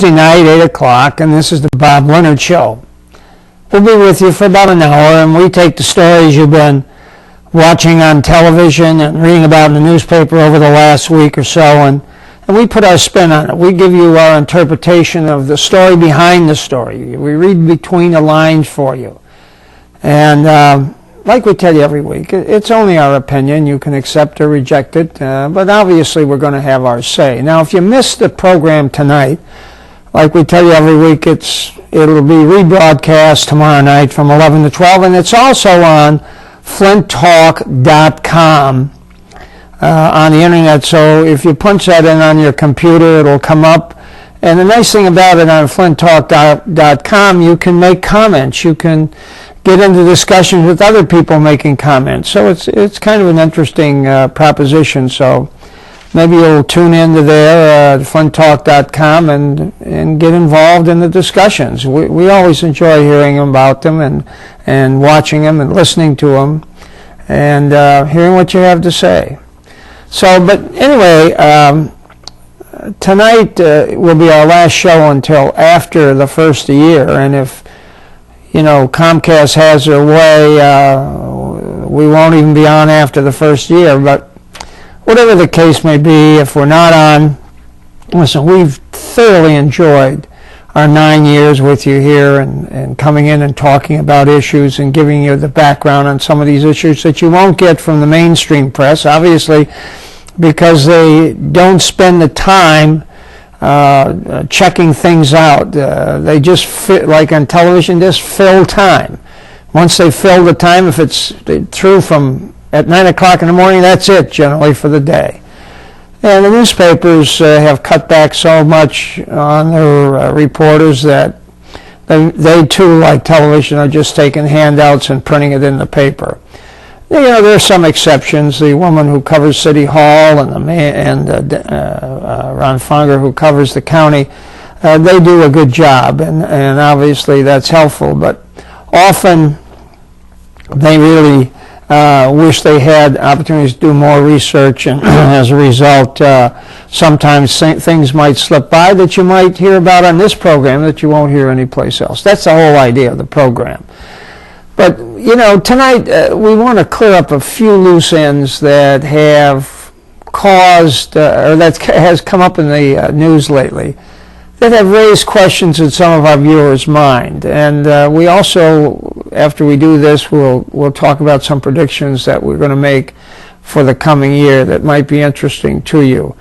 Tuesday night, 8 o'clock, and this is the Bob Leonard Show. We'll be with you for about an hour, and we take the stories you've been watching on television and reading about in the newspaper over the last week or so, and we put our spin on it. We give you our interpretation of the story behind the story. We read between the lines for you. And like we tell you every week, it's only our opinion. You can accept or reject it, but obviously we're going to have our say. Now, if you missed the program tonight, like we tell you every week, it'll be rebroadcast tomorrow night from 11 to 12, and it's also on flinttalk.com on the internet. So if you punch that in on your computer, it'll come up. And the nice thing about it on flinttalk.com, you can make comments. You can get into discussions with other people making comments. So it's kind of an interesting proposition. So maybe you'll tune into there, flinttalk.com, and get involved in the discussions. We always enjoy hearing about them and watching them and listening to them and hearing what you have to say. So, but anyway, tonight will be our last show until after the first of the year, and if Comcast has their way, we won't even be on after the first year. But whatever the case may be, if we're not on, listen, we've thoroughly enjoyed our 9 years with you here and coming in and talking about issues and giving you the background on some of these issues that you won't get from the mainstream press, obviously, because they don't spend the time checking things out. They just fit, like on television, just fill time. Once they fill the time, if it's through from at 9 o'clock in the morning, that's it generally for the day. And the newspapers have cut back so much on their reporters that they too, like television, are just taking handouts and printing it in the paper. There are some exceptions. The woman who covers City Hall and Ron Fonger who covers the county, they do a good job, and obviously that's helpful. But often they really wish they had opportunities to do more research, and as a result, sometimes things might slip by that you might hear about on this program that you won't hear anyplace else. That's the whole idea of the program. But, tonight we want to clear up a few loose ends that have caused, or that has come up in the news lately, that have raised questions in some of our viewers' mind. And we also, after we do this, we'll talk about some predictions that we're going to make for the coming year that might be interesting to you.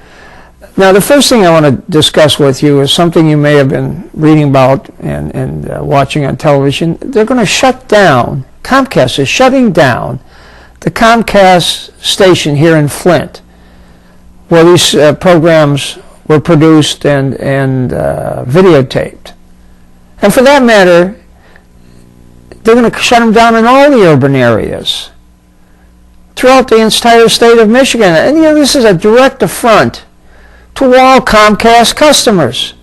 Now, the first thing I want to discuss with you is something you may have been reading about and watching on television. They're going to shut down, Comcast is shutting down the Comcast station here in Flint, where these programs were produced and videotaped. And for that matter, they're going to shut them down in all the urban areas throughout the entire state of Michigan. And this is a direct affront to all Comcast customers.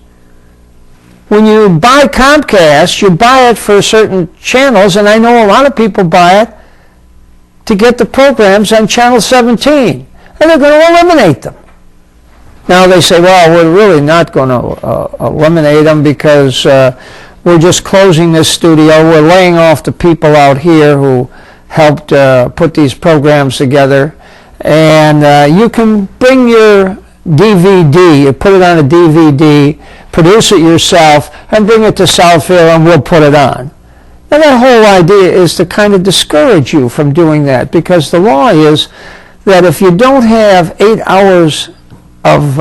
When you buy Comcast, you buy it for certain channels, and I know a lot of people buy it to get the programs on Channel 17, and they're going to eliminate them. Now they say, well, we're really not going to eliminate them because we're just closing this studio. We're laying off the people out here who helped put these programs together, and you can bring your DVD, you put it on a DVD, produce it yourself, and bring it to Southfield, and we'll put it on. Now that whole idea is to kind of discourage you from doing that, because the law is that if you don't have 8 hours of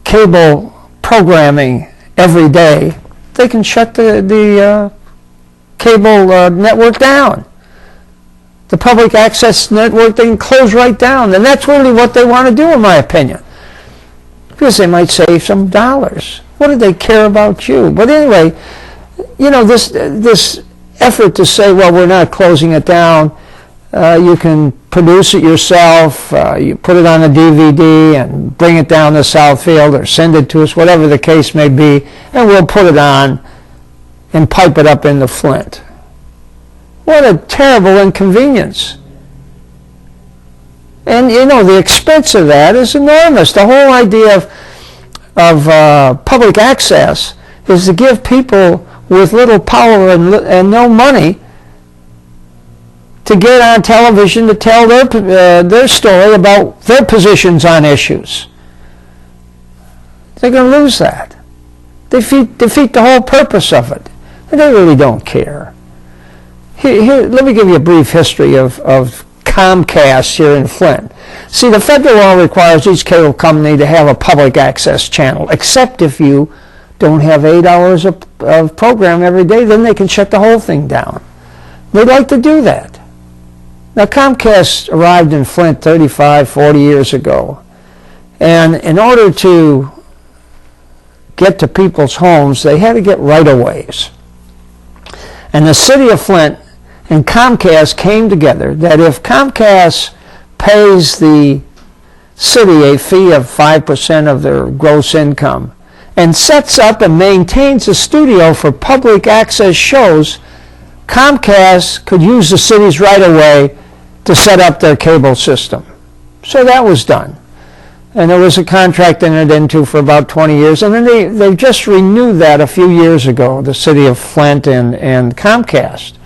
cable programming every day, they can shut the cable network down. The public access network, they can close right down. And that's really what they want to do, in my opinion, because they might save some dollars. What do they care about you? But anyway, this effort to say, well, we're not closing it down, you can produce it yourself, you put it on a DVD and bring it down to Southfield or send it to us, whatever the case may be, and we'll put it on and pipe it up into Flint. What a terrible inconvenience. And, the expense of that is enormous. The whole idea of public access is to give people with little power and no money to get on television to tell their story about their positions on issues. They're going to lose that. Defeat the whole purpose of it. And they really don't care. Here, let me give you a brief history of Comcast here in Flint. See, the federal law requires each cable company to have a public access channel, except if you don't have 8 hours of program every day, then they can shut the whole thing down. They'd like to do that. Now, Comcast arrived in Flint 35, 40 years ago. And in order to get to people's homes, they had to get right-of-ways. And the city of Flint and Comcast came together that if Comcast pays the city a fee of 5% of their gross income and sets up and maintains a studio for public access shows, Comcast could use the city's right-of-way to set up their cable system. So that was done. And there was a contract entered into for about 20 years. And then they just renewed that a few years ago, the city of Flint and Comcast.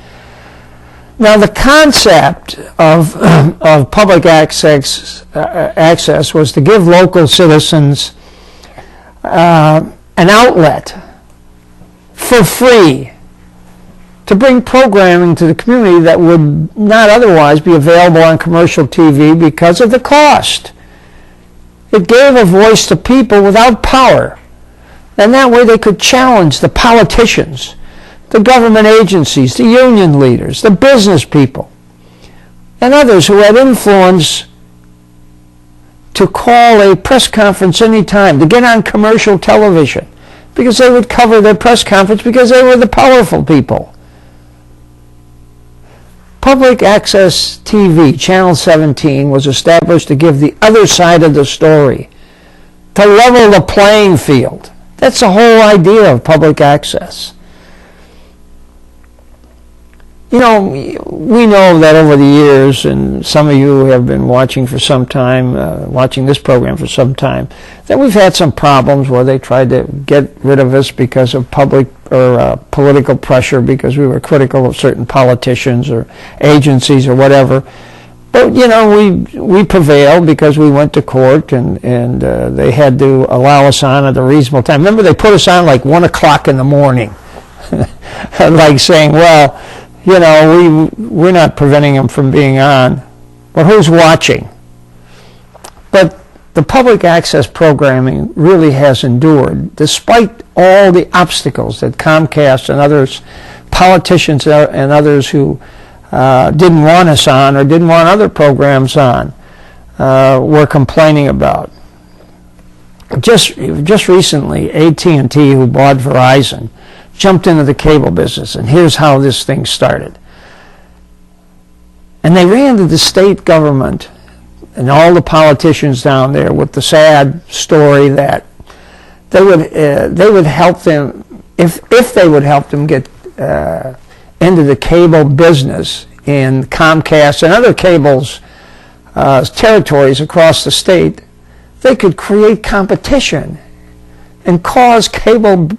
Now, the concept of public access was to give local citizens an outlet for free to bring programming to the community that would not otherwise be available on commercial TV because of the cost. It gave a voice to people without power, and that way they could challenge the politicians, the government agencies, the union leaders, the business people, and others who had influence to call a press conference any time, to get on commercial television, because they would cover their press conference because they were the powerful people. Public Access TV, Channel 17, was established to give the other side of the story, to level the playing field. That's the whole idea of public access. You know, we know that over the years, and some of you have been watching for some time, watching this program for some time, that we've had some problems where they tried to get rid of us because of public or political pressure, because we were critical of certain politicians or agencies or whatever. But, you know, we prevailed because we went to court, and they had to allow us on at a reasonable time. Remember, they put us on like 1 o'clock in the morning, like saying, well, you know, we're not preventing them from being on, but who's watching? But the public access programming really has endured, despite all the obstacles that Comcast and others, politicians and others who didn't want us on or didn't want other programs on, were complaining about. Just recently, AT&T, who bought Verizon, jumped into the cable business, and here's how this thing started. And they ran to the state government and all the politicians down there with the sad story that they would help them, if they would help them get into the cable business in Comcast and other cables territories across the state, they could create competition and cause cable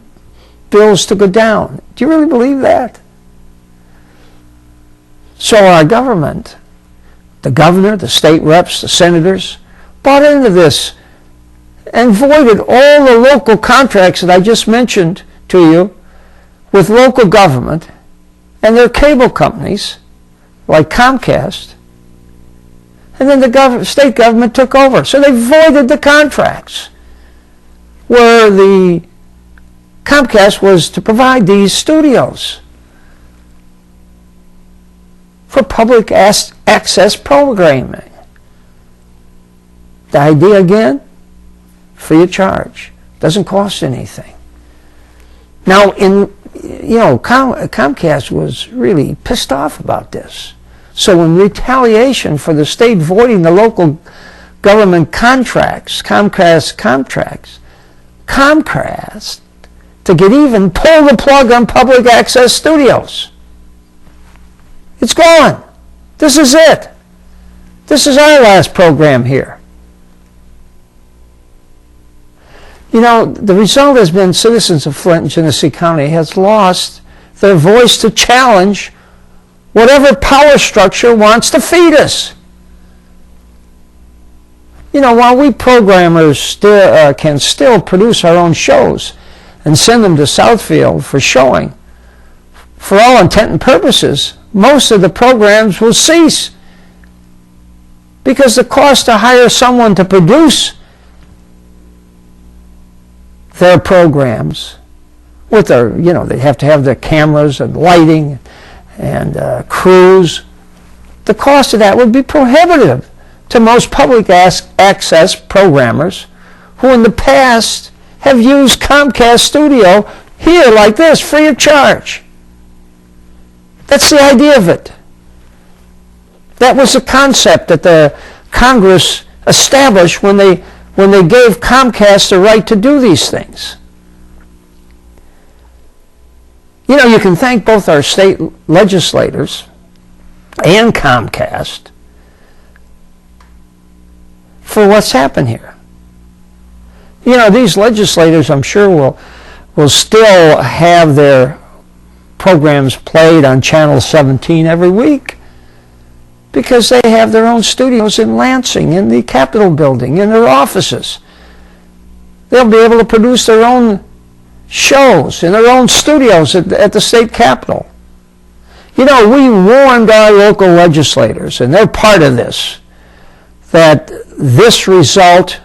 bills to go down. Do you really believe that? So our government, the governor, the state reps, the senators, bought into this and voided all the local contracts that I just mentioned to you with local government and their cable companies, like Comcast, and then the state government took over. So they voided the contracts where the Comcast was to provide these studios for public access programming. The idea again, free of charge, doesn't cost anything. Now, Comcast was really pissed off about this. So in retaliation for the state voiding the local government contracts, Comcast contracts, Comcast, to get even, pull the plug on public access studios. It's gone. This is it. This is our last program here. You know, the result has been citizens of Flint and Genesee County has lost their voice to challenge whatever power structure wants to feed us. You know, while we programmers can still produce our own shows and send them to Southfield for showing, for all intent and purposes, most of the programs will cease because the cost to hire someone to produce their programs with their, you know, they have to have their cameras and lighting and crews. The cost of that would be prohibitive to most public access programmers who in the past have used Comcast Studio here like this, free of charge. That's the idea of it. That was the concept that the Congress established when they gave Comcast the right to do these things. You know, you can thank both our state legislators and Comcast for what's happened here. You know, these legislators, I'm sure, will still have their programs played on Channel 17 every week because they have their own studios in Lansing, in the Capitol building, in their offices. They'll be able to produce their own shows in their own studios at the state capitol. You know, we warned our local legislators, and they're part of this, that this result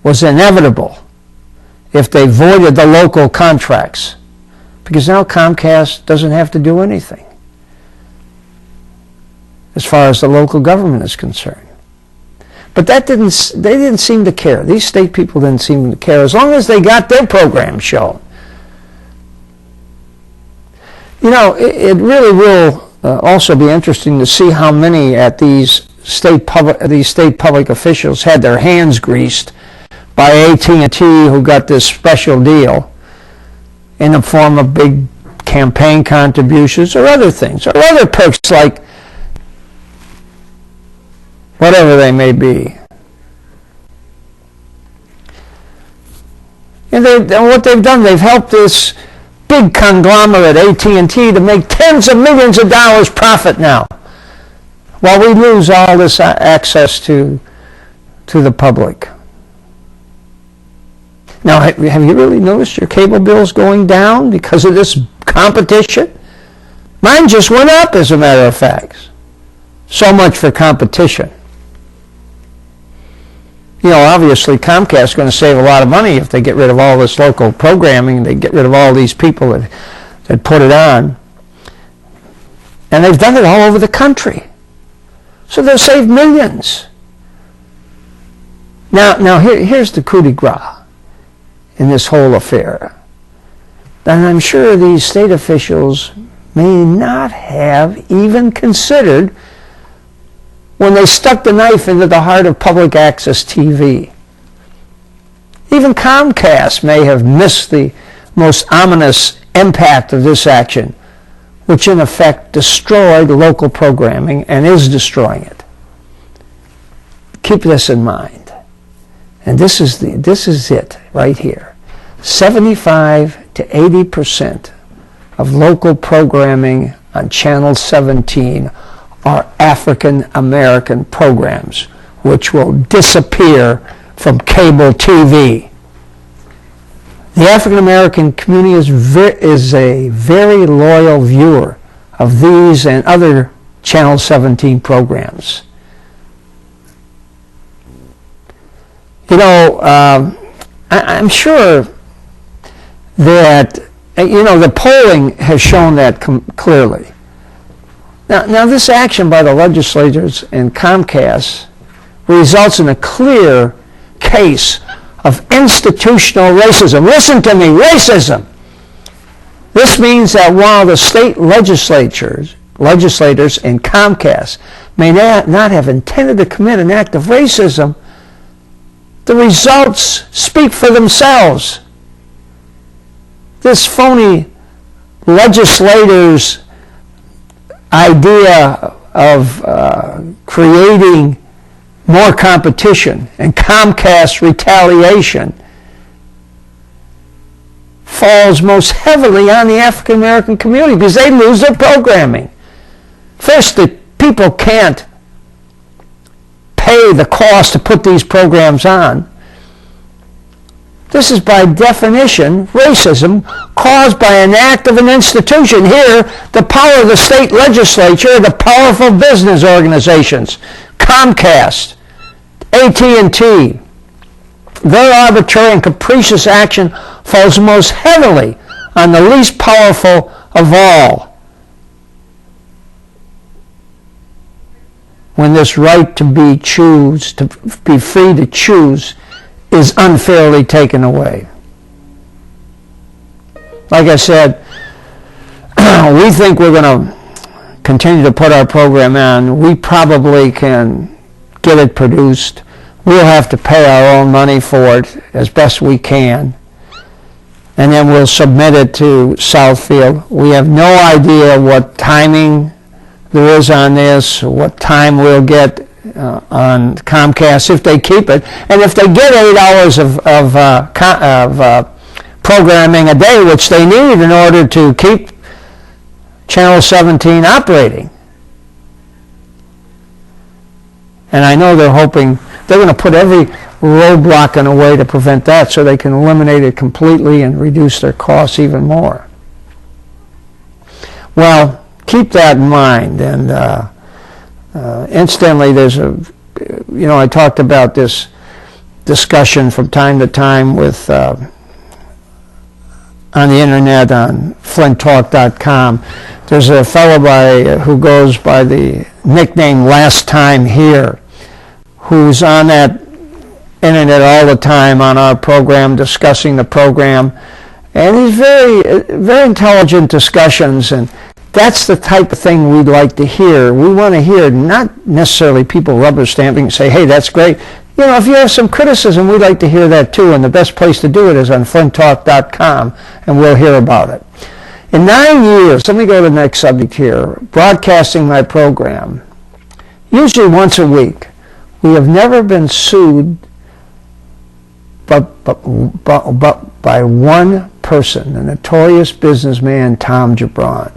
was inevitable if they voided the local contracts, because now Comcast doesn't have to do anything as far as the local government is concerned. But they didn't seem to care. These state people didn't seem to care as long as they got their program shown. You know, it really will also be interesting to see how many at these state public officials had their hands greased by AT&T, who got this special deal in the form of big campaign contributions or other things, or other perks like whatever they may be. And what they've done, they've helped this big conglomerate, AT&T, to make tens of millions of dollars profit now, while we lose all this access to the public. Now, have you really noticed your cable bills going down because of this competition? Mine just went up, as a matter of fact. So much for competition. You know, obviously Comcast is going to save a lot of money if they get rid of all this local programming. They get rid of all these people that put it on. And they've done it all over the country. So they'll save millions. Now here's the coup de grace in this whole affair. And I'm sure these state officials may not have even considered when they stuck the knife into the heart of public access TV. Even Comcast may have missed the most ominous impact of this action, which in effect destroyed local programming and is destroying it. Keep this in mind. And this is it right here. 75 to 80% of local programming on Channel 17 are African American programs, which will disappear from cable TV. The African American community is a very loyal viewer of these and other Channel 17 programs. You know, I'm sure that, you know, the polling has shown that clearly. Now, this action by the legislators and Comcast results in a clear case of institutional racism. Listen to me, racism. This means that while the state legislators and Comcast may not have intended to commit an act of racism, the results speak for themselves. This phony legislator's idea of creating more competition and Comcast retaliation falls most heavily on the African American community because they lose their programming. First, the people can't pay the cost to put these programs on. This is by definition racism caused by an act of an institution. Here, the power of the state legislature, the powerful business organizations, Comcast, AT&T, their arbitrary and capricious action falls most heavily on the least powerful of all. When this right to be free to choose is unfairly taken away. Like I said, we think we're going to continue to put our program on. We probably can get it produced. We'll have to pay our own money for it as best we can. And then we'll submit it to Southfield. We have no idea what timing there is on this, what time we'll get on Comcast if they keep it, and if they get 8 hours of programming a day, which they need in order to keep Channel 17 operating. And I know they're hoping they're going to put every roadblock in a way to prevent that so they can eliminate it completely and reduce their costs even more. Well, keep that in mind. And incidentally, I talked about this discussion from time to time with on the internet on flinttalk.com. There's a fellow who goes by the nickname Last Time Here, who's on that internet all the time on our program, discussing the program. And he's very intelligent discussions, and that's the type of thing we'd like to hear. We want to hear not necessarily people rubber stamping and say, hey, that's great. If you have some criticism, we'd like to hear that too, and the best place to do it is on flinttalk.com, and we'll hear about it. In 9 years, let me go to the next subject here, broadcasting my program, usually once a week, we have never been sued but by one person, the notorious businessman Tom Gibran.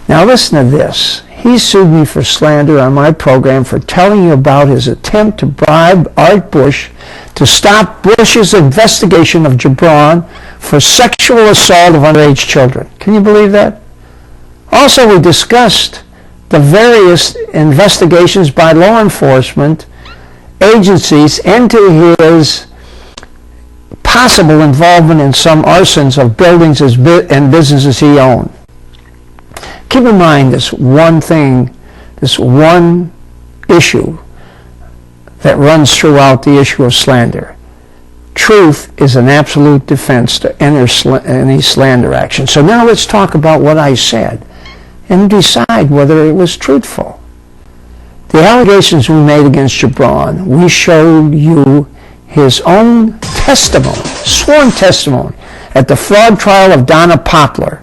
Now listen to this. He sued me for slander on my program for telling you about his attempt to bribe Art Bush to stop Bush's investigation of Gibran for sexual assault of underage children. Can you believe that? Also, we discussed the various investigations by law enforcement agencies into his possible involvement in some arsons of buildings and businesses he owned. Keep in mind this one thing, this one issue that runs throughout the issue of slander. Truth is an absolute defense to any slander action. So now let's talk about what I said and decide whether it was truthful. The allegations we made against Gibran, we showed you his own testimony, sworn testimony, at the fraud trial of Donna Poplar,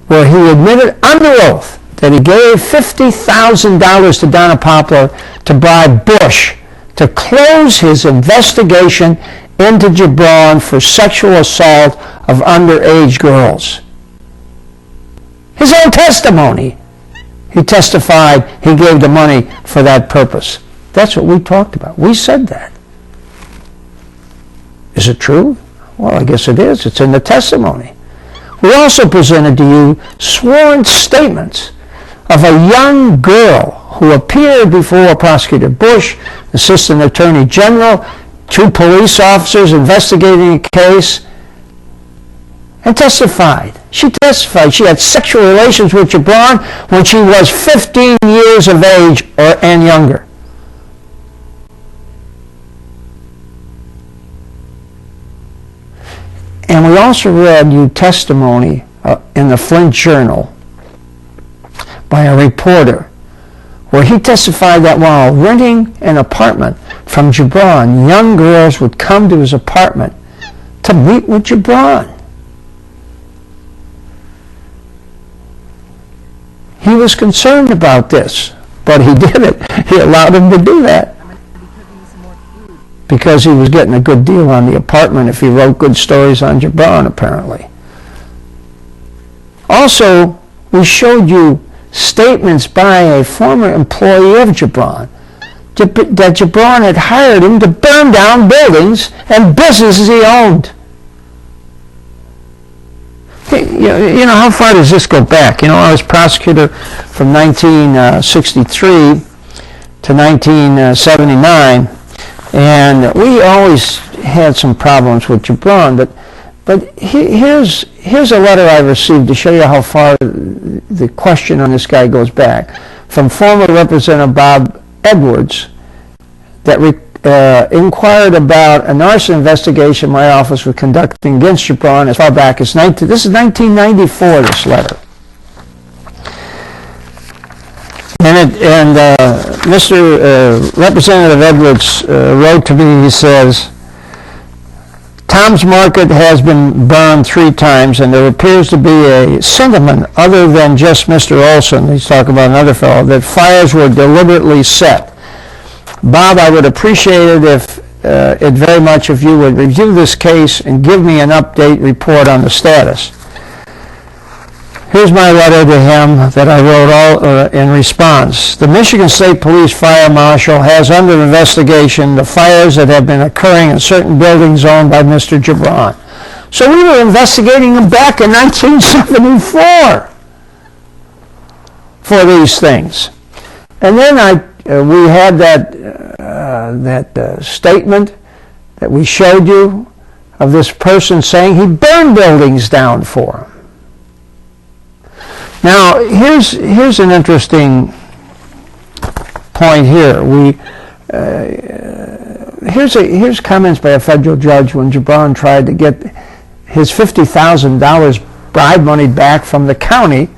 where he admitted under oath that he gave $50,000 to Donna Poplar to bribe Bush to close his investigation into Gibran for sexual assault of underage girls. His own testimony. He testified he gave the money for that purpose. That's what we talked about. We said that. Is it true? Well, I guess it is. It's in the testimony. We also presented to you sworn statements of a young girl who appeared before Prosecutor Bush, Assistant Attorney General, 2 police officers investigating a case, and testified. She testified she had sexual relations with Gibran when she was 15 years of age and younger. And we also read you testimony in the Flint Journal by a reporter where he testified that while renting an apartment from Gibran, young girls would come to his apartment to meet with Gibran. He was concerned about this, but he did it. He allowed him to do that because he was getting a good deal on the apartment if he wrote good stories on Gibran, apparently. Also, we showed you statements by a former employee of Gibran that Gibran had hired him to burn down buildings and businesses he owned. You know, how far does this go back? You know, I was prosecutor from 1963 to 1979, and we always had some problems with Gibran, but here's a letter I received to show you how far the question on this guy goes back, from former Representative Bob Edwards, that inquired about an arson investigation my office was conducting against Gibran as far back as this is 1994, this letter. And Mr. Representative Edwards wrote to me, he says, Tom's Market has been burned 3 times, and there appears to be a sentiment other than just Mr. Olson, he's talking about another fellow, that fires were deliberately set. Bob, I would appreciate it very much if you would review this case and give me an update report on the status. Here's my letter to him that I wrote in response. The Michigan State Police Fire Marshal has under investigation the fires that have been occurring in certain buildings owned by Mr. Gibran. So we were investigating him back in 1974 for these things. And then we had that statement that we showed you of this person saying he burned buildings down for him. Now, here's an interesting point here. Here's comments by a federal judge when Gibran tried to get his $50,000 bribe money back from the county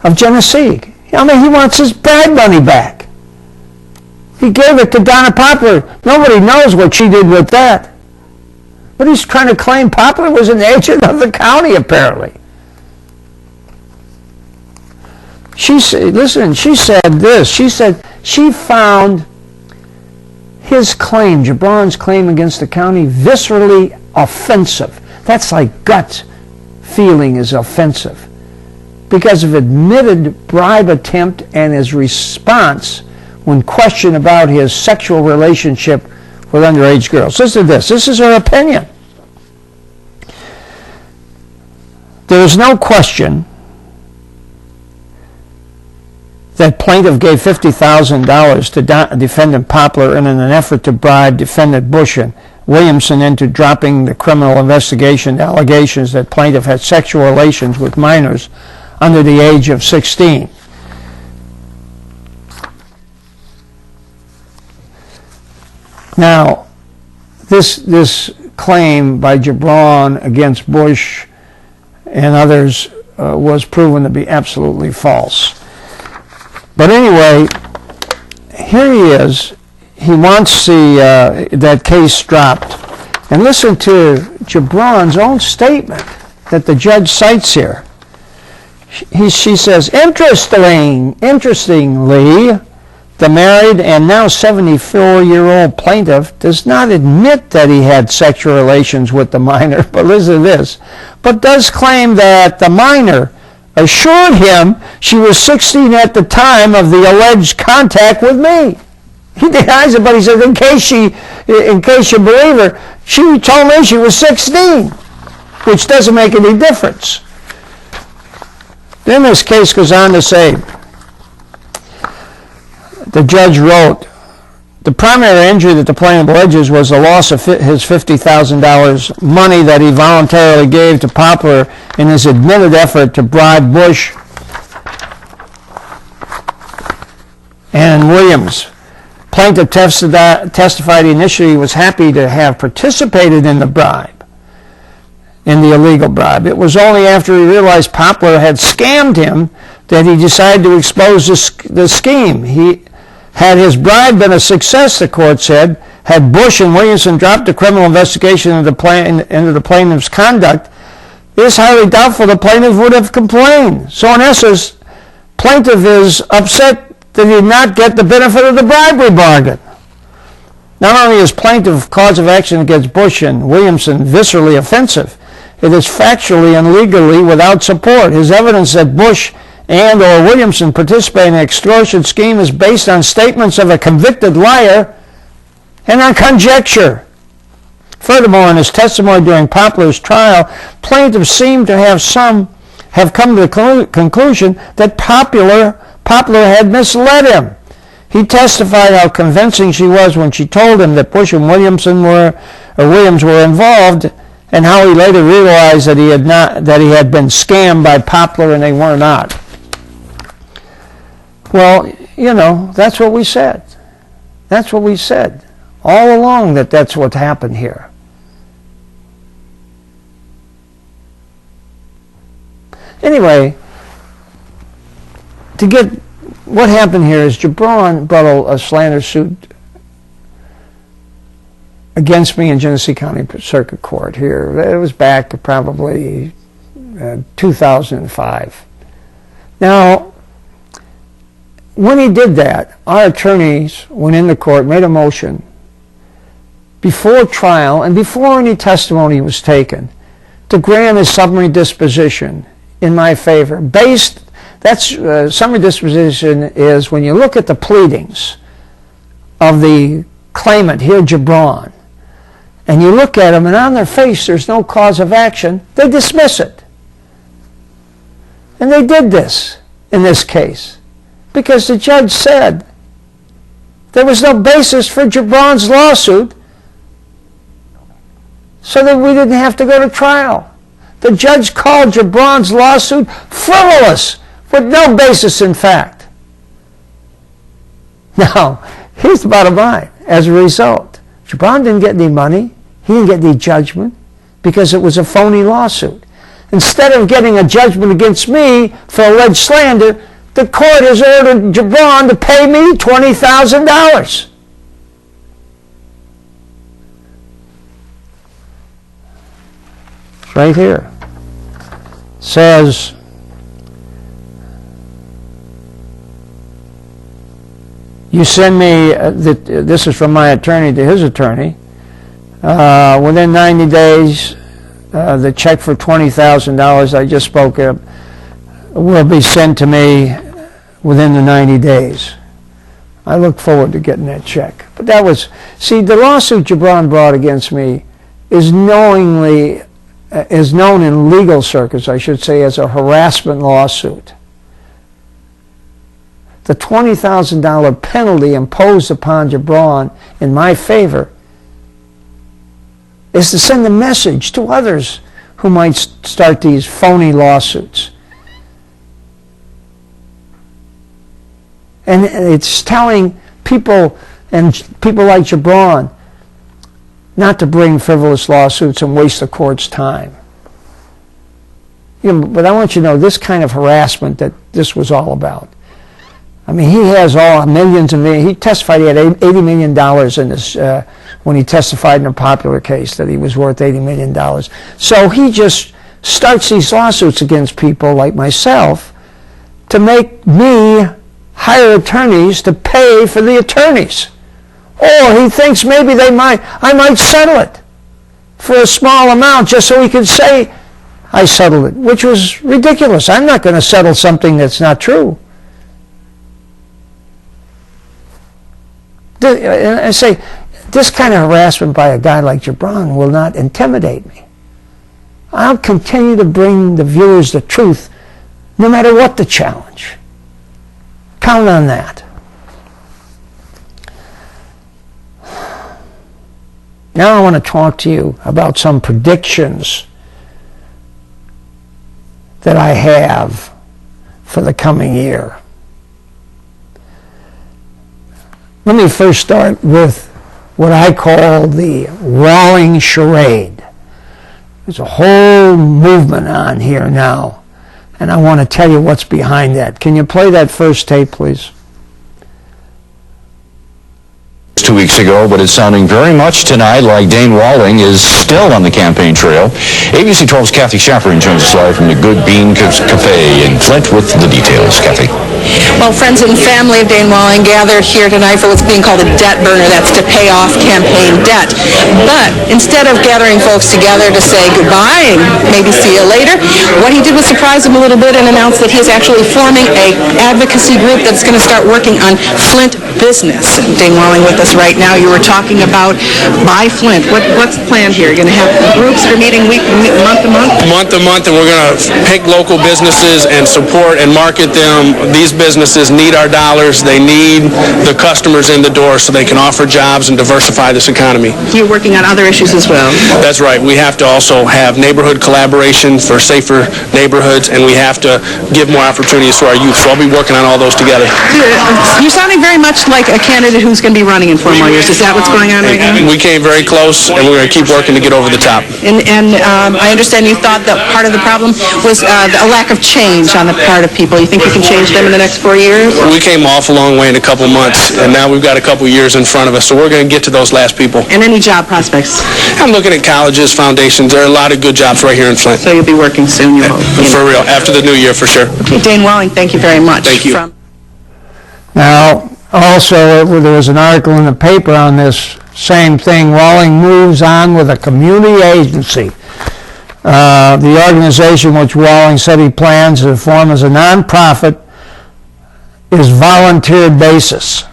of Genesee. I mean, he wants his bribe money back. He gave it to Donna Poplar. Nobody knows what she did with that. But he's trying to claim Poplar was an agent of the county, apparently. She said this. She said she found his claim, Gibran's claim against the county, viscerally offensive. That's like gut feeling is offensive because of admitted bribe attempt and his response when questioned about his sexual relationship with underage girls. Listen to this. This is her opinion. There is no question that plaintiff gave $50,000 to defendant Poplar in an effort to bribe defendant Bush and Williamson into dropping the criminal investigation allegations that plaintiff had sexual relations with minors under the age of 16. Now, this claim by Gibran against Bush and others was proven to be absolutely false. But anyway, here he is. He wants that case dropped. And listen to Gibran's own statement that the judge cites here. She says, interestingly, the married and now 74-year-old plaintiff does not admit that he had sexual relations with the minor, but listen to this, but does claim that the minor assured him she was 16 at the time of the alleged contact with me. He denies it, but he says, in case you believe her, she told me she was 16, which doesn't make any difference. Then this case goes on to say, the judge wrote, the primary injury that the plaintiff alleges was the loss of his $50,000 money that he voluntarily gave to Poplar in his admitted effort to bribe Bush and Williams. Plaintiff testified initially he was happy to have participated in the bribe, in the illegal bribe. It was only after he realized Poplar had scammed him that he decided to expose the scheme. Had his bribe been a success, the court said, had Bush and Williamson dropped the criminal investigation into the plaintiff's conduct, it is highly doubtful the plaintiff would have complained. So in essence, plaintiff is upset that he did not get the benefit of the bribery bargain. Not only is plaintiff's cause of action against Bush and Williamson viscerally offensive, It is factually and legally without support. His evidence that Bush and or Williamson participated in an extortion scheme is based on statements of a convicted liar and on conjecture. Furthermore, in his testimony during Poplar's trial, plaintiffs seem to have come to the conclusion that Poplar had misled him. He testified how convincing she was when she told him that Bush and Williams were involved, and how he later realized that he had been scammed by Poplar and they were not. Well, you know, that's what we said. That's what we said all along, that's what happened here. Anyway, to get what happened here is Gibran brought a slander suit against me in Genesee County Circuit Court here. It was back probably 2005. Now, when he did that, our attorneys went into court, made a motion before trial and before any testimony was taken to grant a summary disposition in my favor. Summary disposition is when you look at the pleadings of the claimant here, Gibran, and you look at them and on their face there's no cause of action, they dismiss it. And they did this in this case because the judge said there was no basis for Gibran's lawsuit, so that we didn't have to go to trial. The judge called Gibran's lawsuit frivolous, with no basis in fact. Now, here's the bottom line. As a result, Gibran didn't get any money, he didn't get any judgment, because it was a phony lawsuit. Instead of getting a judgment against me for alleged slander, the court has ordered Gibran to pay me $20,000. It's right here. It says, you send me, this is from my attorney to his attorney, within 90 days, the check for $20,000 I just spoke of will be sent to me within the 90 days. I look forward to getting that check. But that was, see, the lawsuit Gibran brought against me is known in legal circuits, I should say, as a harassment lawsuit. The $20,000 penalty imposed upon Gibran in my favor is to send a message to others who might start these phony lawsuits. And it's telling people, and people like Gibran, not to bring frivolous lawsuits and waste the court's time. You know, but I want you to know this kind of harassment that this was all about. I mean, he has all millions and millions. He testified he had $80 million in this, when he testified in a popular case that he was worth $80 million. So he just starts these lawsuits against people like myself to make me hire attorneys to pay for the attorneys. Or he thinks maybe I might settle it for a small amount just so he can say I settled it, which was ridiculous. I'm not going to settle something that's not true. And I say, this kind of harassment by a guy like Gibran will not intimidate me. I'll continue to bring the viewers the truth no matter what the challenge. Count on that. Now I want to talk to you about some predictions that I have for the coming year. Let me first start with what I call the Rawling charade. There's a whole movement on here now, and I want to tell you what's behind that. Can you play that first tape, please? 2 weeks ago, but it's sounding very much tonight like Dane Rawling is still on the campaign trail. ABC 12's Kathy Schaffer joins us live from the Good Bean Cafe in Flint with the details. Kathy. Well, friends and family of Dane Walling gathered here tonight for what's being called a debt burner. That's to pay off campaign debt. But instead of gathering folks together to say goodbye and maybe see you later, what he did was surprise them a little bit and announce that he is actually forming a advocacy group that's going to start working on Flint business. Dane Walling with us right now. You were talking about Buy Flint. What's the plan here? You're going to have groups that are meeting month to month? Month to month, and we're going to pick local businesses and support and market them. These businesses need our dollars. They need the customers in the door so they can offer jobs and diversify this economy. You're working on other issues as well. That's right. We have to also have neighborhood collaboration for safer neighborhoods, and we have to give more opportunities to our youth. So I'll be working on all those together. You're sounding very much like a candidate who's going to be running in 4 more years. Is that what's going on right now? We came very close, and we're going to keep working to get over the top. And I understand you thought that part of the problem was a lack of change on the part of people. You think you can change them in the next 4 years? We came off a long way in a couple months, and now we've got a couple years in front of us, so we're going to get to those last people. And any job prospects? I'm looking at colleges, foundations. There are a lot of good jobs right here in Flint. So you'll be working soon, you hope? For real, after the new year, for sure. Okay, Dane Walling, thank you very much. Thank you. Now, also, there was an article in the paper on this same thing. Walling moves on with a community agency. The organization which Walling said he plans to form as a nonprofit is volunteer basis.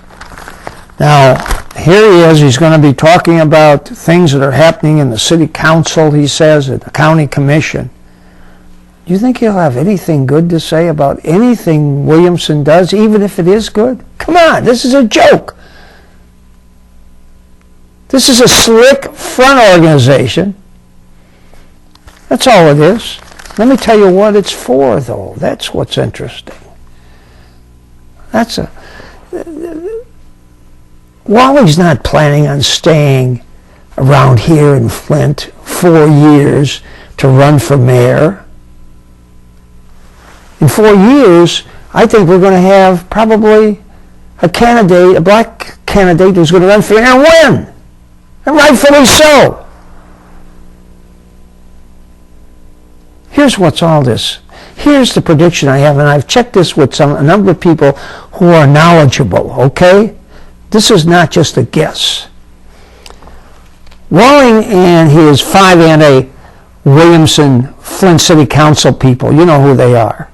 Now, here he is. He's going to be talking about things that are happening in the city council, he says, at the county commission. Do you think he'll have anything good to say about anything Williamson does, even if it is good? Come on, this is a joke. This is a slick front organization. That's all it is. Let me tell you what it's for, though. That's what's interesting. Walling's not planning on staying around here in Flint 4 years to run for mayor. In 4 years, I think we're going to have probably a candidate, a black candidate who's going to run for mayor and win. And rightfully so. Here's what's all this. Here's the prediction I have, and I've checked this with a number of people who are knowledgeable, okay? This is not just a guess. Walling and his 5 Williamson Flint City Council people, you know who they are.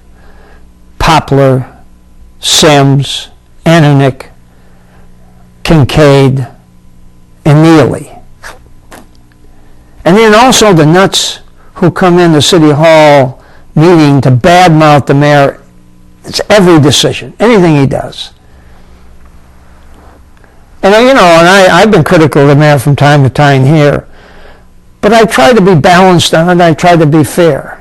Poplar, Sims, Ananick, Kincaid, and Neely. And then also the nuts who come in the City Hall meeting to badmouth the mayor. It's every decision, anything he does. And I've been critical of the mayor from time to time here, but I try to be balanced on it. I try to be fair.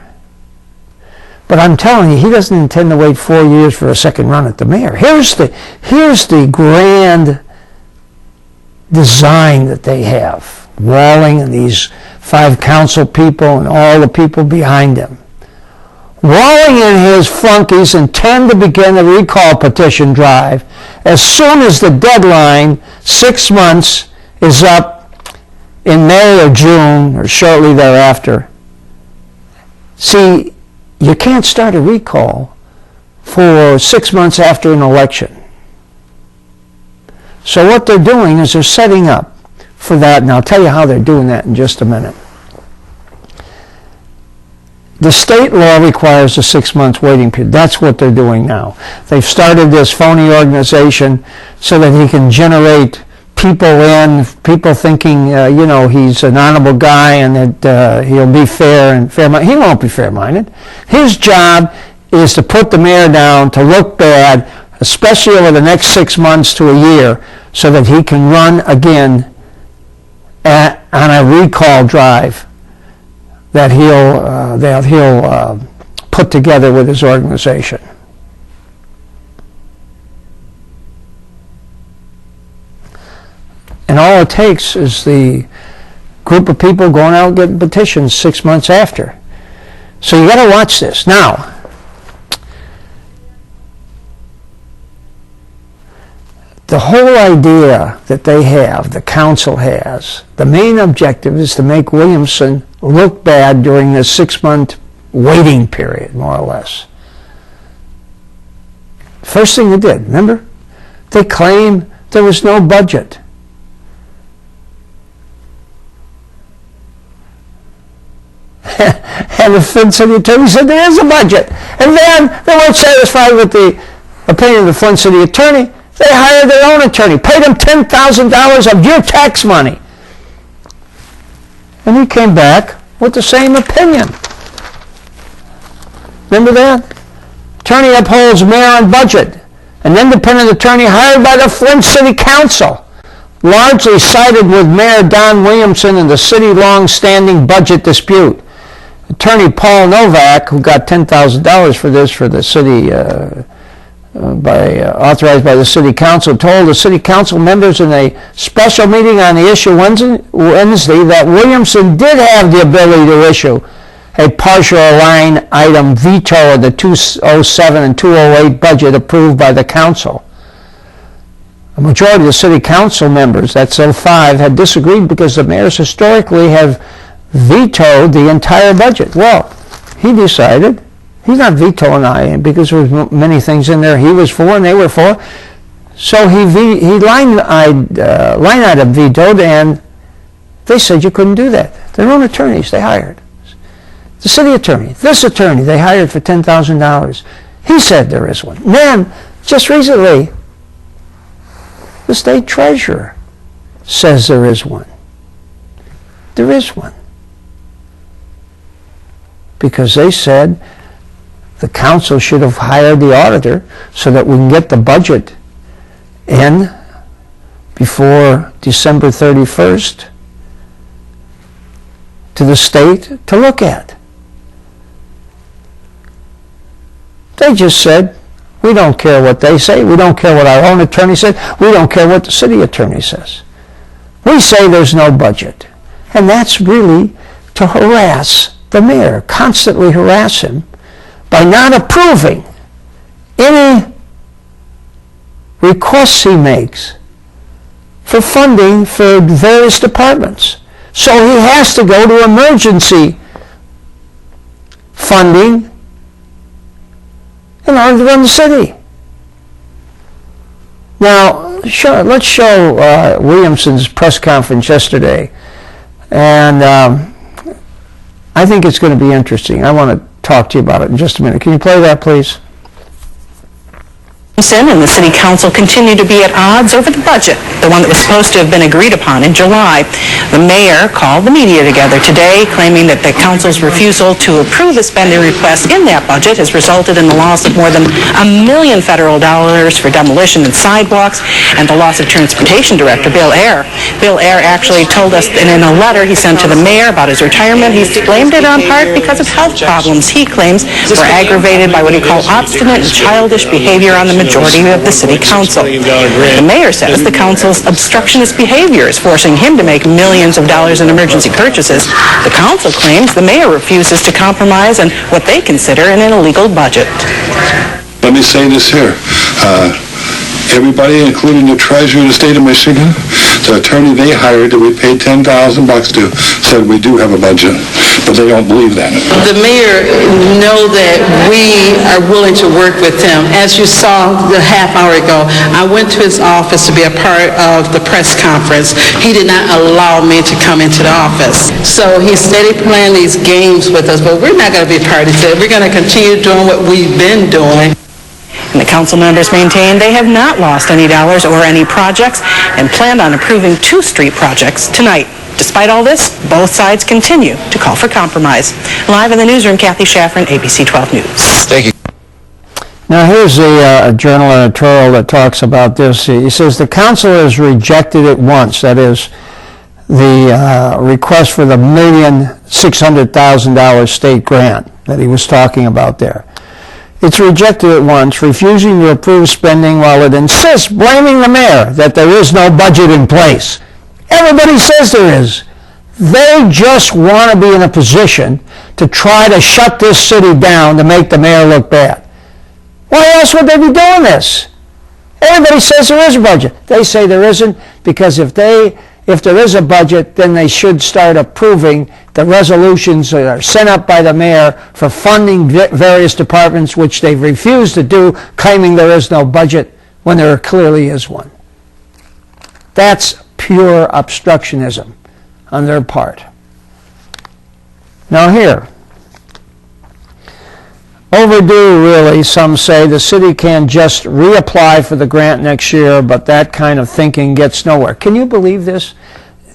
But I'm telling you, he doesn't intend to wait 4 years for a second run at the mayor. Here's the grand design that they have. Walling and these 5 council people and all the people behind him. Walling and his flunkies intend to begin a recall petition drive as soon as the deadline, 6 months, is up in May or June or shortly thereafter. See, you can't start a recall for 6 months after an election. So what they're doing is they're setting up for that, and I'll tell you how they're doing that in just a minute. The state law requires a 6 months waiting period. That's what they're doing now. They've started this phony organization so that he can generate people thinking, he's an honorable guy and that he'll be fair and fair-minded. He won't be fair-minded. His job is to put the mayor down, to look bad, especially over the next 6 months to a year, so that he can run again on a recall drive that he'll put together with his organization. And all it takes is the group of people going out and getting petitions 6 months after. So you got to watch this. Now, the whole idea that they have, the council has, the main objective is to make Williamson look bad during this 6 month waiting period, more or less. First thing they did, remember? They claimed there was no budget. And the Flint City Attorney said there is a budget. And then they weren't satisfied with the opinion of the Flint City Attorney. They hired their own attorney, paid him $10,000 of your tax money. And he came back with the same opinion. Remember that? Attorney upholds mayor on budget. An independent attorney hired by the Flint City Council largely sided with Mayor Don Williamson in the city-long-standing budget dispute. Attorney Paul Novak, who got $10,000 for this for the city, authorized by the city council, told the city council members in a special meeting on the issue Wednesday that Williamson did have the ability to issue a partial line item veto of the 207 and 208 budget approved by the council. A majority of the city council members, that's 05, had disagreed because the mayors historically have vetoed the entire budget. Well, he decided he's not vetoing it because there was many things in there he was for and they were for. So he line item vetoed, and they said you couldn't do that. Their own attorneys they hired. The city attorney, this attorney they hired for $10,000. He said there is one. Then, just recently, the state treasurer says there is one. There is one. Because they said the council should have hired the auditor so that we can get the budget in before December 31st to the state to look at. They just said, we don't care what they say. We don't care what our own attorney said. We don't care what the city attorney says. We say there's no budget. And that's really to harass the mayor, constantly harass him by not approving any requests he makes for funding for various departments. So he has to go to emergency funding in order to run the city. Now, let's show Williamson's press conference yesterday. And I think it's going to be interesting. I want to talk to you about it in just a minute. Can you play that, please? And the city council continue to be at odds over the budget, the one that was supposed to have been agreed upon in July. The mayor called the media together today, claiming that the council's refusal to approve the spending request in that budget has resulted in the loss of more than $1 million federal dollars for demolition and sidewalks, and the loss of transportation director Bill Ayer. Bill Ayer actually told us in a letter he sent to the mayor about his retirement, he's blamed it on part because of health problems he claims were aggravated by what he called obstinate and childish behavior on the majority of the city council. The mayor says the council's obstructionist behavior is forcing him to make millions of dollars in emergency purchases. The council claims the mayor refuses to compromise on what they consider an illegal budget. Let me say this here. Everybody, including the treasurer of the state of Michigan, the attorney they hired that we paid $10,000 to, said we do have a budget, but they don't believe that. The mayor know that we are willing to work with him. As you saw the half hour ago, I went to his office to be a part of the press conference. He did not allow me to come into the office. So he's steady playing these games with us, but we're not going to be party to it. We're going to continue doing what we've been doing. And the council members maintain they have not lost any dollars or any projects and plan on approving 2 street projects tonight. Despite all this, both sides continue to call for compromise. Live in the newsroom, Kathy Shaffron, ABC 12 News. Thank you. Now here's a journal editorial that talks about this. He says the council has rejected it once, that is the request for the $1,600,000 state grant that he was talking about there. It's rejected it once, refusing to approve spending while it insists, blaming the mayor, that there is no budget in place. Everybody says there is. They just want to be in a position to try to shut this city down to make the mayor look bad. Why else would they be doing this? Everybody says there is a budget. They say there isn't because if they if there is a budget, then they should start approving the resolutions that are sent up by the mayor for funding various departments, which they've refused to do, claiming there is no budget when there clearly is one. That's pure obstructionism on their part. Now here, overdue really, some say. The city can just reapply for the grant next year, but that kind of thinking gets nowhere. Can you believe this?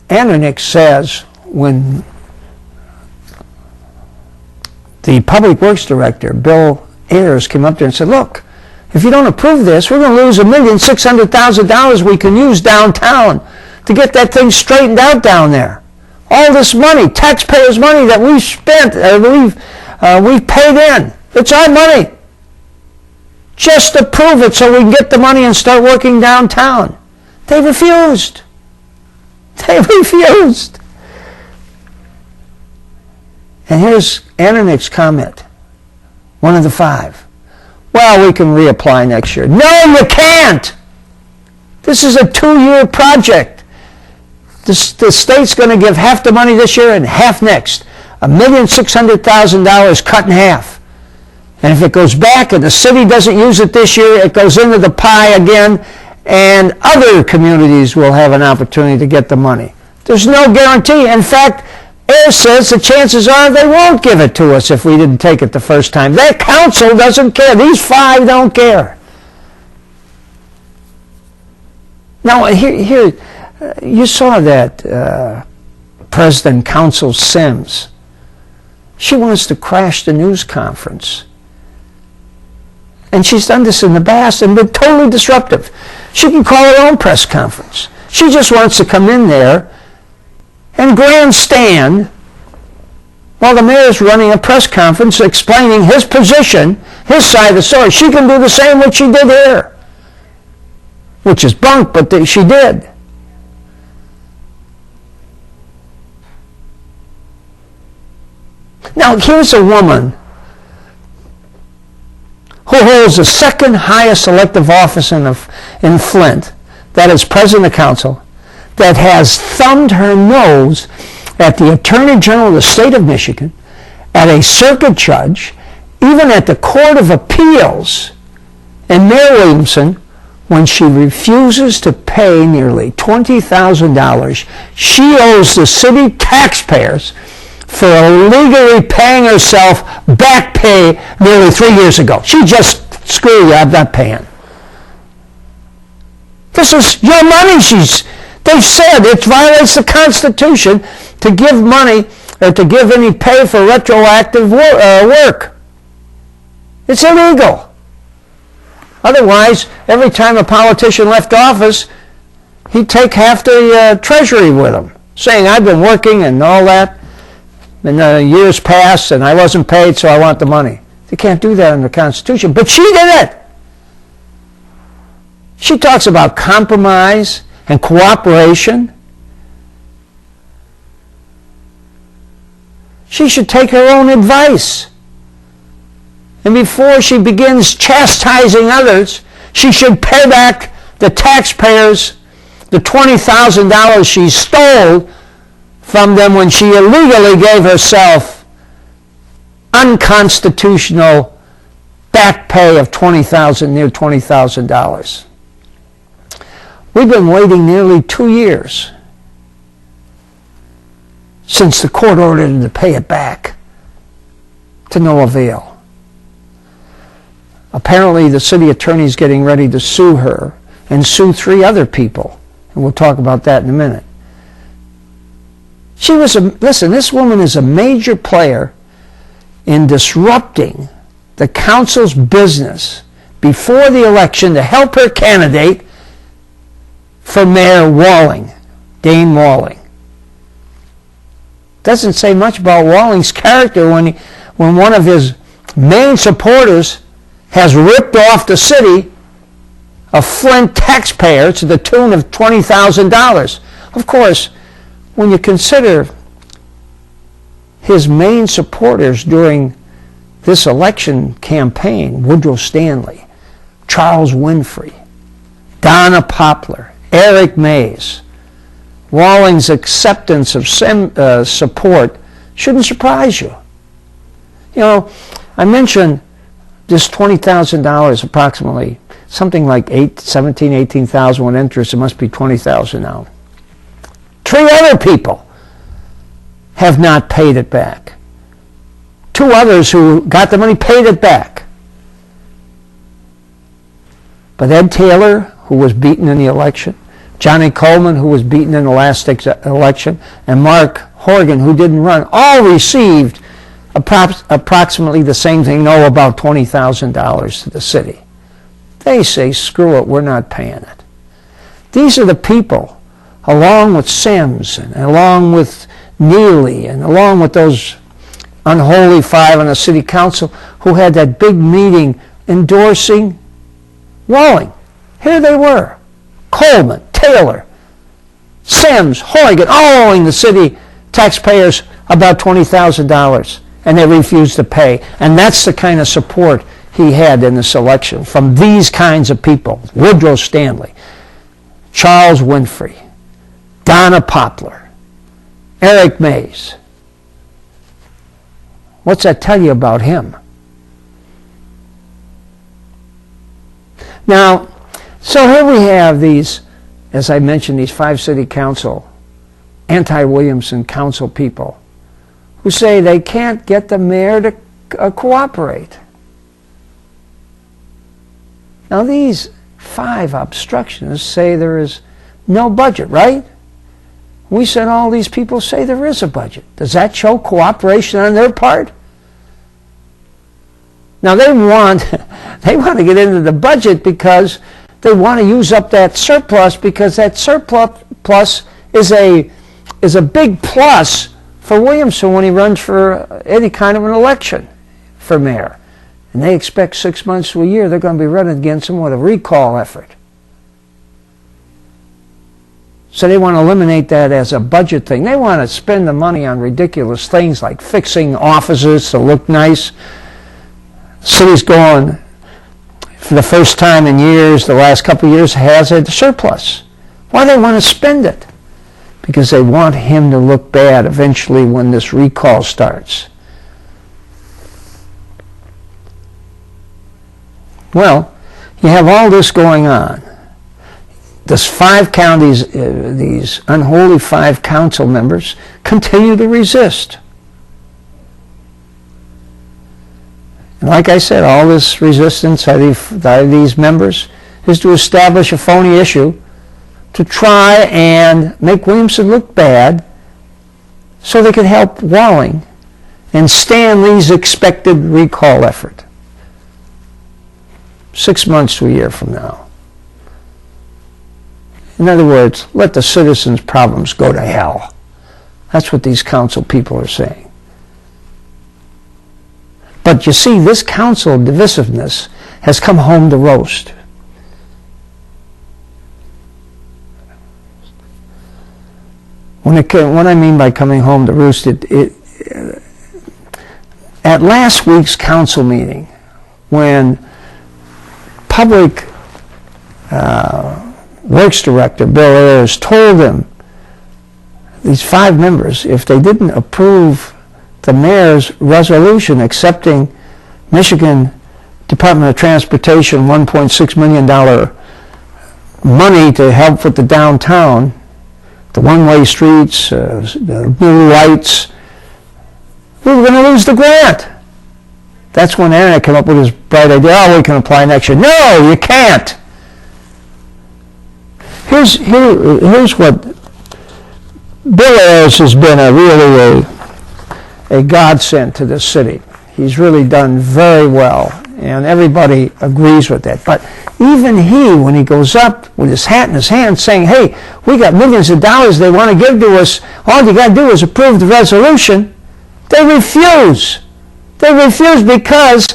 Antonich says when the Public Works Director, Bill Ayers, came up there and said, look, if you don't approve this, we're going to lose $1,600,000 we can use downtown to get that thing straightened out down there. All this money, taxpayers' money that we've spent, we've paid in. It's our money. Just approve it so we can get the money and start working downtown. They refused. They refused. And here's Antonich's comment, one of the five. Well, we can reapply next year. No, you can't. This is a 2-year project. The state's going to give half the money this year and half next. $1,600,000 cut in half. And if it goes back and the city doesn't use it this year, it goes into the pie again, and other communities will have an opportunity to get the money. There's no guarantee. In fact, Ayers says the chances are they won't give it to us if we didn't take it the first time. That council doesn't care. These five don't care. Now, here you saw that President Council Sims. She wants to crash the news conference. And she's done this in the past and been totally disruptive. She can call her own press conference. She just wants to come in there and grandstand while the mayor's running a press conference explaining his position, his side of the story. She can do the same what she did here, which is bunk, but she did. Now, here's a woman who holds the second highest elective office in Flint, that is president of council, that has thumbed her nose at the Attorney General of the state of Michigan, at a circuit judge, even at the Court of Appeals, and Mayor Williamson, when she refuses to pay nearly $20,000 she owes the city taxpayers for illegally paying herself back pay nearly 3 years ago. She just, screw you, I'm not paying. This is your money. They've said it violates the Constitution to give money or to give any pay for retroactive work. It's illegal. Otherwise, every time a politician left office, he'd take half the treasury with him, saying, I've been working and all that, and years passed and I wasn't paid, so I want the money. They can't do that in the Constitution, but she did it. She talks about compromise and cooperation. She should take her own advice. And before she begins chastising others, she should pay back the taxpayers the $20,000 she stole from them when she illegally gave herself unconstitutional back pay of near $20,000. We've been waiting nearly 2 years since the court ordered her to pay it back, to no avail. Apparently the city attorney is getting ready to sue her and sue 3 other people, and we'll talk about that in a minute. Listen, this woman is a major player in disrupting the council's business before the election to help her candidate for Mayor Walling, Dane Walling. Doesn't say much about Walling's character when one of his main supporters has ripped off the city of Flint taxpayer to the tune of $20,000. Of course, when you consider his main supporters during this election campaign, Woodrow Stanley, Charles Winfrey, Donna Poplar, Eric Mays, Walling's acceptance of support shouldn't surprise you. You know, I mentioned this $20,000 approximately, something like $18,000 with interest. It must be $20,000 now. 3 other people have not paid it back. 2 others who got the money paid it back. But Ed Taylor, who was beaten in the election, Johnny Coleman, who was beaten in the last election, and Mark Horgan, who didn't run, all received approximately the same thing, about $20,000 to the city. They say, screw it, we're not paying it. These are the people, along with Sims, and along with Neely, and along with those unholy 5 on the city council, who had that big meeting endorsing Walling. Here they were. Coleman, Taylor, Sims, Horgan, all owing the city taxpayers about $20,000, and they refused to pay. And that's the kind of support he had in this election from these kinds of people. Woodrow Stanley, Charles Winfrey, Donna Poplar, Eric Mays. What's that tell you about him? Now, so here we have these, as I mentioned, these 5 city council, anti-Williamson council people who say they can't get the mayor to cooperate. Now these 5 obstructionists say there is no budget, right? We said all these people say there is a budget. Does that show cooperation on their part? Now they want to get into the budget because they want to use up that surplus, because that surplus is a big plus for Williamson when he runs for any kind of an election for mayor. And they expect 6 months to a year they're going to be running against him with a recall effort. So they want to eliminate that as a budget thing. They want to spend the money on ridiculous things like fixing offices to look nice. City's going, for the first time in years, the last couple of years, has a surplus. Why do they want to spend it? Because they want him to look bad eventually when this recall starts. Well, you have all this going on. This 5 counties, these unholy 5 council members, continue to resist. And like I said, all this resistance by these members is to establish a phony issue to try and make Williamson look bad so they could help Walling and Stanley's expected recall effort 6 months to a year from now. In other words, let the citizens' problems go to hell. That's what these council people are saying. But you see, this council divisiveness has come home to roost. What I mean by coming home to roost, at last week's council meeting, when Public Works Director Bill Ayers told them, these 5 members, if they didn't approve the mayor's resolution accepting Michigan Department of Transportation $1.6 million money to help with the downtown, the one-way streets, the blue lights, we were going to lose the grant. That's when Aaron came up with his bright idea, we can apply next year. No, you can't. Here's what Bill Ayers has been really a godsend to this city. He's really done very well, and everybody agrees with that. But even he, when he goes up with his hat in his hand saying, hey, we got millions of dollars they want to give to us, all you got to do is approve the resolution, they refuse. They refuse because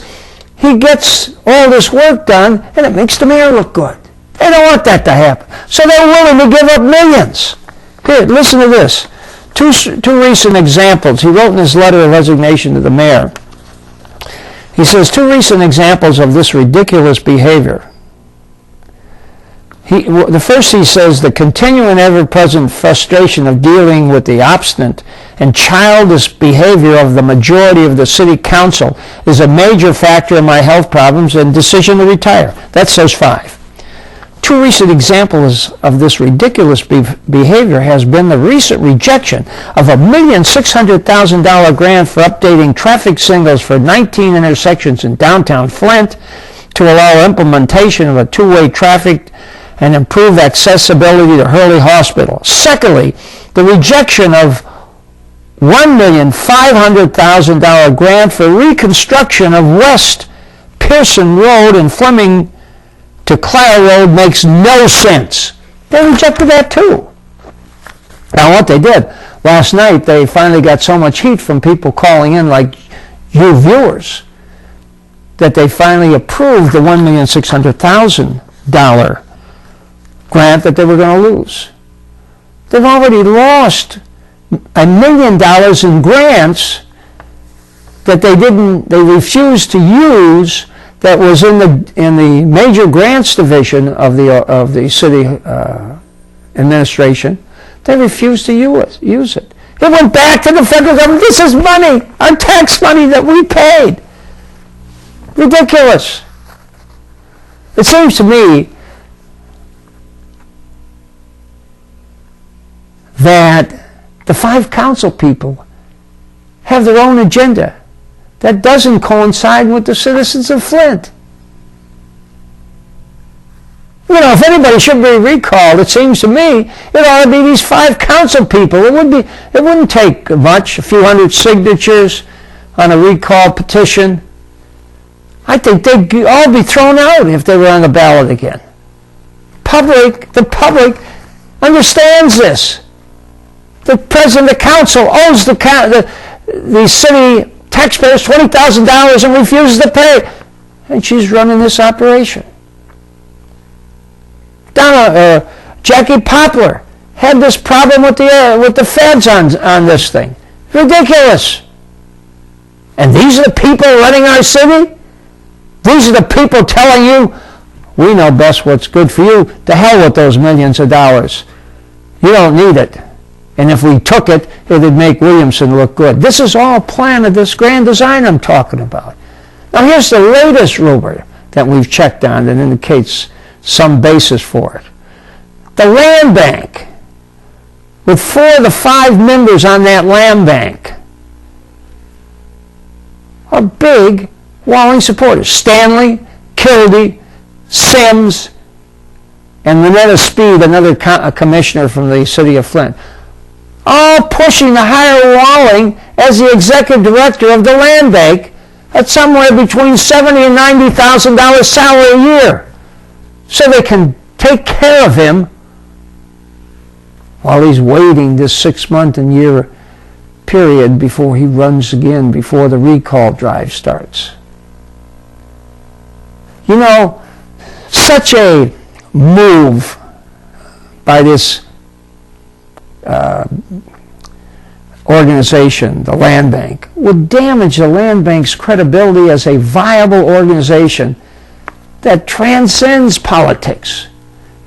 he gets all this work done and it makes the mayor look good. They don't want that to happen. So they're willing to give up millions. Here, listen to this. Two recent examples. He wrote in his letter of resignation to the mayor. He says, 2 recent examples of this ridiculous behavior. The first he says, the continuing ever-present frustration of dealing with the obstinate and childish behavior of the majority of the city council is a major factor in my health problems and decision to retire. That's those 5. 2 recent examples of this ridiculous behavior has been the recent rejection of a $1,600,000 grant for updating traffic signals for 19 intersections in downtown Flint to allow implementation of a two-way traffic and improve accessibility to Hurley Hospital. Secondly, the rejection of $1,500,000 grant for reconstruction of West Pearson Road and Fleming to Clara Road makes no sense. They rejected that too. Now what they did, last night they finally got so much heat from people calling in, like you viewers, that they finally approved the $1,600,000 grant that they were going to lose. They've already lost $1 million in grants that they refused to use, that was in the major grants division of the city administration. They refused to use it. It went back to the federal government. This is money, our tax money that we paid. Ridiculous. It seems to me that the 5 council people have their own agenda that doesn't coincide with the citizens of Flint. You know, if anybody should be recalled, it seems to me it ought to be these 5 council people. It wouldn't take much, a few hundred signatures on a recall petition. I think they'd all be thrown out if they were on the ballot again. The public understands this. The president of the council owes the city taxpayers $20,000 and refuses to pay. And she's running this operation. Jackie Poplar had this problem with the feds on this thing. Ridiculous. And these are the people running our city? These are the people telling you, we know best what's good for you. To hell with those millions of dollars. You don't need it. And if we took it, it would make Williamson look good. This is all a plan of this grand design I'm talking about. Now here's the latest rumor that we've checked on that indicates some basis for it. The land bank, with 4 of the 5 members on that land bank, are big Walling supporters. Stanley, Kildee, Sims, and Lynetta Speed, another commissioner from the city of Flint, all pushing to hire Walling as the executive director of the land bank at somewhere between $70,000 and $90,000 salary a year, so they can take care of him while he's waiting this 6-month and year period before he runs again, before the recall drive starts. You know, such a move by this organization, the land bank, would damage the land bank's credibility as a viable organization that transcends politics.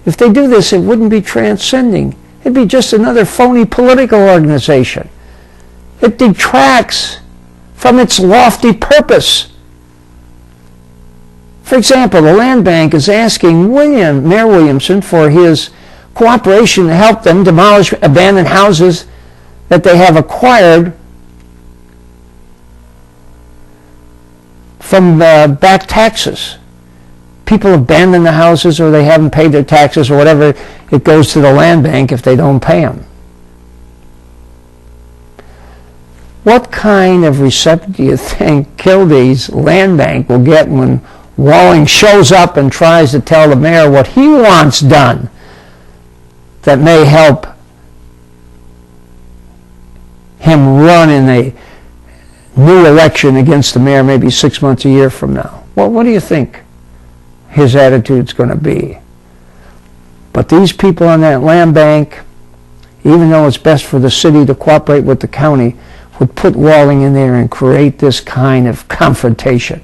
If they do this, it wouldn't be transcending. It'd be just another phony political organization. It detracts from its lofty purpose. For example, the land bank is asking Mayor Williamson for his cooperation to help them demolish abandoned houses that they have acquired from back taxes. People abandon the houses, or they haven't paid their taxes, or whatever. It goes to the land bank if they don't pay them. What kind of reception do you think Kildee's land bank will get when Walling shows up and tries to tell the mayor what he wants done that may help him run in a new election against the mayor maybe 6 months, a year from now? Well, what do you think his attitude's going to be? But these people on that land bank, even though it's best for the city to cooperate with the county, would put Walling in there and create this kind of confrontation.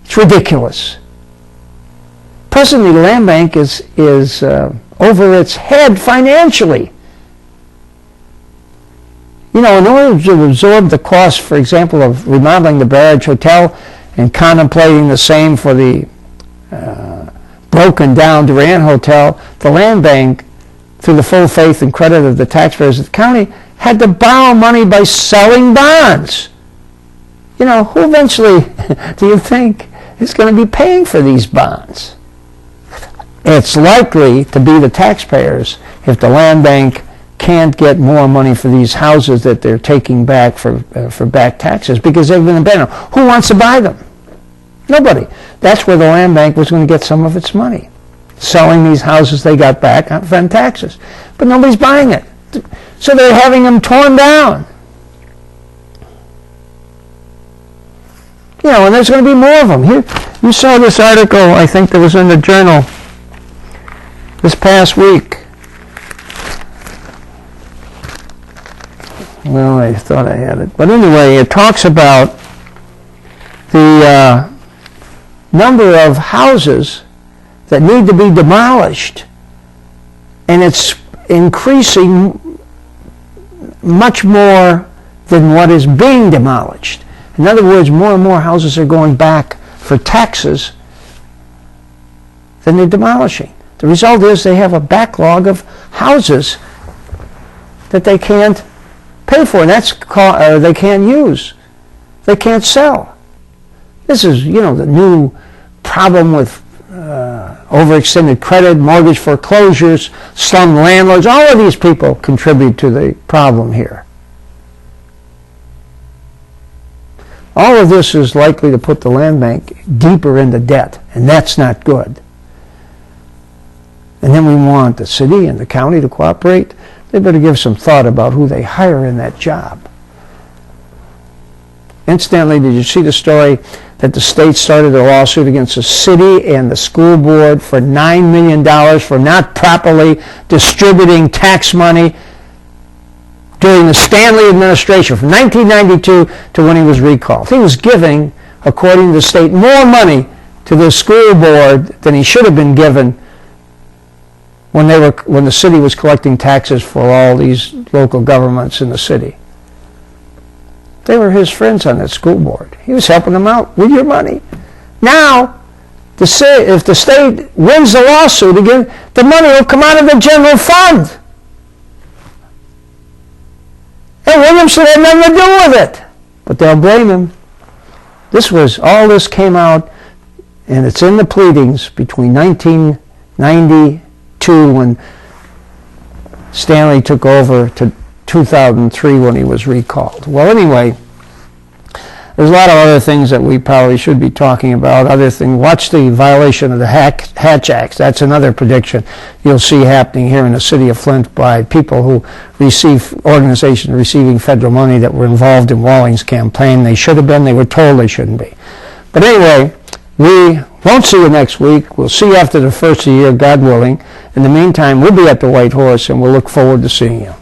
It's ridiculous. presently the land bank is over its head financially. You know, in order to absorb the cost, for example, of remodeling the Barrage Hotel and contemplating the same for the broken down Durant Hotel, the land bank, through the full faith and credit of the taxpayers of the county, had to borrow money by selling bonds. You know, who eventually do you think is going to be paying for these bonds? It's likely to be the taxpayers if the land bank can't get more money for these houses that they're taking back for back taxes because they've been abandoned. Who wants to buy them? Nobody. That's where the land bank was going to get some of its money, selling these houses they got back on taxes. But nobody's buying it. So they're having them torn down. You know, and there's going to be more of them. Here, you saw this article, I think that was in the Journal this past week. Well, I thought I had it. But anyway, it talks about the number of houses that need to be demolished, and it's increasing much more than what is being demolished. In other words, more and more houses are going back for taxes than they're demolishing. The result is they have a backlog of houses that they can't pay for, and they can't use. They can't sell. This is, you know, the new problem with overextended credit, mortgage foreclosures, slum landlords. All of these people contribute to the problem here. All of this is likely to put the land bank deeper into debt, and that's not good. And then we want the city and the county to cooperate. They better give some thought about who they hire in that job. Incidentally, did you see the story that the state started a lawsuit against the city and the school board for $9 million for not properly distributing tax money during the Stanley administration from 1992 to when he was recalled? He was giving, according to the state, more money to the school board than he should have been given when the city was collecting taxes for all these local governments in the city. They were his friends on that school board. He was helping them out with your money. Now, if the state wins the lawsuit again, the money will come out of the general fund. And Williamson had nothing to do with it. But they'll blame him. All this came out, and it's in the pleadings between 1992 when Stanley took over to 2003 when he was recalled. Well, anyway, there's a lot of other things that we probably should be talking about. Watch the violation of the Hatch Act. That's another prediction you'll see happening here in the city of Flint by people who organizations receiving federal money that were involved in Walling's campaign. They should have been. They were told they shouldn't be. But anyway, we won't see you next week. We'll see you after the first of the year, God willing. In the meantime, we'll be at the White Horse, and we'll look forward to seeing you.